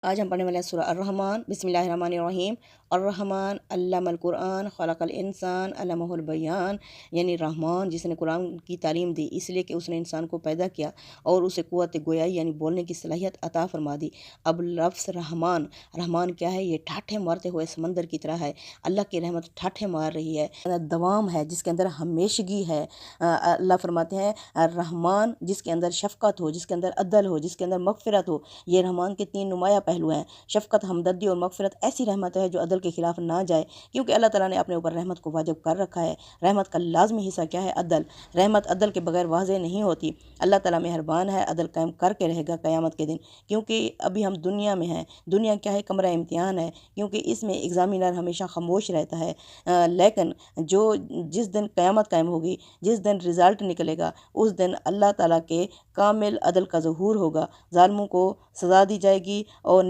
آج ہم پڑھنے والے ہیں سورہ الرحمن۔ بسم اللہ الرحمن الرحیم۔ الرحمن علم القرآن خلق الانسان علمہ البیان، یعنی رحمان جس نے قرآن کی تعلیم دی اس لیے کہ اس نے انسان کو پیدا کیا اور اسے قوت گویائی یعنی بولنے کی صلاحیت عطا فرما دی۔ اب لفظ رحمان، رحمان کیا ہے؟ یہ ٹھاٹھے مارتے ہوئے سمندر کی طرح ہے۔ اللہ کی رحمت ٹھاٹھے مار رہی ہے، دوام ہے، جس کے اندر ہمیشگی ہے۔ اللہ فرماتے ہیں الرحمن جس کے اندر شفقت ہو، جس کے اندر عدل ہو، جس کے اندر مغفرت ہو۔ یہ رحمان کے تین نمایاں پہلو ہیں۔ شفقت، ہمدردی اور مغفرت ایسی رحمت ہے جو عدل کے خلاف نہ جائے، کیونکہ اللہ تعالیٰ نے اپنے اوپر رحمت کو واجب کر رکھا ہے۔ رحمت کا لازمی حصہ کیا ہے؟ عدل۔ رحمت عدل کے بغیر واضح نہیں ہوتی۔ اللہ تعالیٰ مہربان ہے، عدل قائم کر کے رہے گا قیامت کے دن، کیونکہ ابھی ہم دنیا میں ہیں۔ دنیا کیا ہے؟ کمرہ امتحان ہے، کیونکہ اس میں ایگزامینر ہمیشہ خاموش رہتا ہے، لیکن جس دن قیامت قائم ہوگی، جس دن رزلٹ نکلے گا، اس دن اللہ تعالیٰ کے کامل عدل کا ظہور ہوگا۔ ظالموں کو سزا دی جائے گی اور